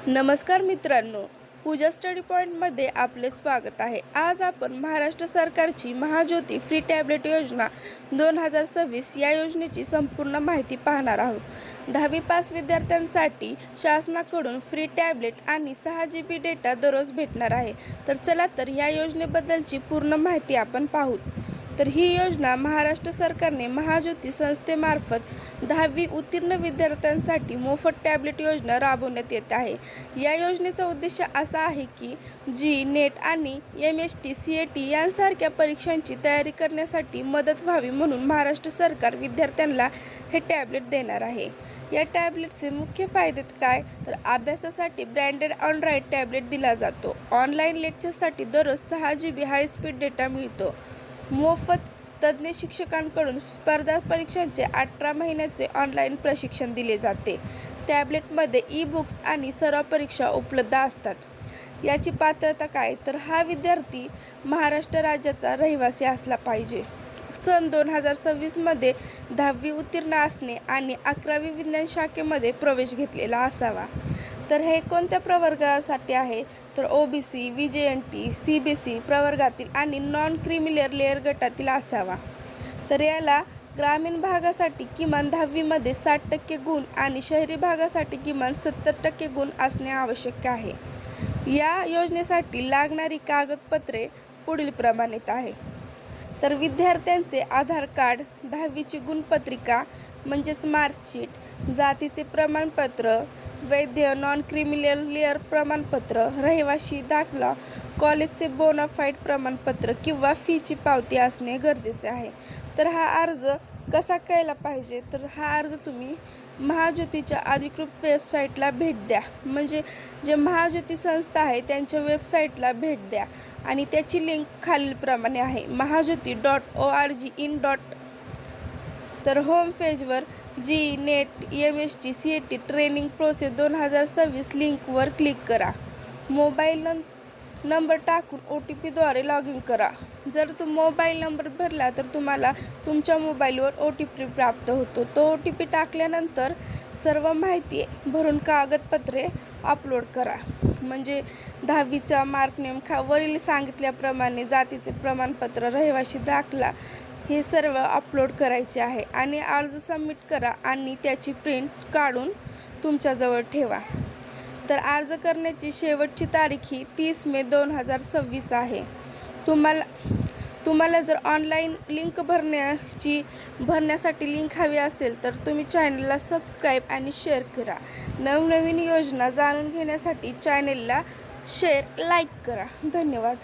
नमस्कार मित्रांनो, पूजा स्टडी पॉईंटमध्ये आपले स्वागत आहे. आज आपण महाराष्ट्र सरकारची महाज्योती फ्री टॅबलेट योजना 2026 या योजनेची संपूर्ण माहिती पाहणार आहोत. 10वी पास विद्यार्थ्यांसाठी शासनाकडून फ्री टॅबलेट आणि 6 GB डेटा दररोज भेटणार आहे. तर चला तर या योजनेबद्दलची पूर्ण माहिती आपण पाहू. तर ही योजना महाराष्ट्र सरकारने महाज्योती संस्थेमार्फत 10वी उत्तीर्ण विद्यार्थ्यांसाठी मोफत टॅबलेट योजना राबवण्यात येत आहे. या योजनेचा उद्देश असा आहे की जी नेट आणि MST CAT यांसारख्या परीक्षांची तयारी करण्यासाठी मदत व्हावी म्हणून महाराष्ट्र सरकार विद्यार्थ्यांना हे टॅबलेट देणार आहे. या टॅबलेटचे मुख्य फायदे काय तर अभ्यासासाठी ब्रँडेड अँड्रॉइड टॅबलेट दिला जातो. ऑनलाईन लेक्चरसाठी दररोज 6 GB हायस्पीड डेटा मिळतो. मोफत तज्ज्ञ शिक्षकांकडून स्पर्धा परीक्षांचे 18 महिन्याचे ऑनलाईन प्रशिक्षण दिले जाते. टॅबलेटमध्ये ई-बुक्स आणि सराव परीक्षा उपलब्ध असतात. याची पात्रता काय तर हा विद्यार्थी महाराष्ट्र राज्याचा रहिवासी असला पाहिजे. सन 2026 मध्ये 10वी उत्तीर्ण असणे आणि 11वी विज्ञान शाखेमध्ये प्रवेश घेतलेला असावा. तर हे कोणत्या प्रवर्गासाठी आहे तर OBC, VJNT, CBC प्रवर्गातील आणि नॉन क्रिमिलेअर लेअर गटातील असावा. तर याला ग्रामीण भागासाठी किमान 10वी मध्ये 60% गुण आणि शहरी भागासाठी किमान 70% गुण असणे आवश्यक आहे. या योजनेसाठी लागणारी कागदपत्रे पुढील प्रमाणित आहे. तर विद्यार्थ्यांचे आधार कार्ड, 10वीची गुणपत्रिका म्हणजेच मार्कशीट, जातीचे प्रमाणपत्र, वैध नॉन क्रिमिनल लेअर प्रमाणपत्र, रहिवासी दाखला, कॉलेजचे बोनाफाईड प्रमाणपत्र किंवा फीची पावती असणे गरजेचे आहे. तर हा अर्ज कसा केला पाहिजे तर हा अर्ज तुम्ही महाज्योतीच्या अधिकृत वेबसाईटला भेट द्या. म्हणजे जे महाज्योती संस्था आहे त्यांच्या वेबसाईटला भेट द्या आणि त्याची लिंक खालीलप्रमाणे आहे mahaJyoti.org/in. तर होम पेजवर JEE NEET MST CAT training process 2026 लिंकवर क्लिक करा. मोबाईल नंबर टाकून OTP द्वारे लॉग इन करा. जर मोबाईल नंबर भरला तर तुम्हाला तुमच्या मोबाईलवर OTP प्राप्त होतो. तो OTP टाकल्यानंतर सर्व माहिती भरून कागदपत्रे अपलोड करा. म्हणजे 10वीचा मार्क नेमका वरील सांगितल्याप्रमाणे जातीचे प्रमाणपत्र, रहिवासी दाखला हे सर्व अपलोड करायचे आहे आणि अर्ज सबमिट करा आणि त्याची प्रिंट काढून तुमच्याजवळ ठेवा. तर अर्ज करण्याची शेवटची तारीख ही 30 मे 2026 आहे. तुम्हाला जर ऑनलाईन लिंक भरण्यासाठी लिंक हवी असेल तर तुम्ही चॅनलला सबस्क्राईब आणि शेअर करा. नवनवीन योजना जाणून घेण्यासाठी चॅनलला शेअर, लाईक करा. धन्यवाद.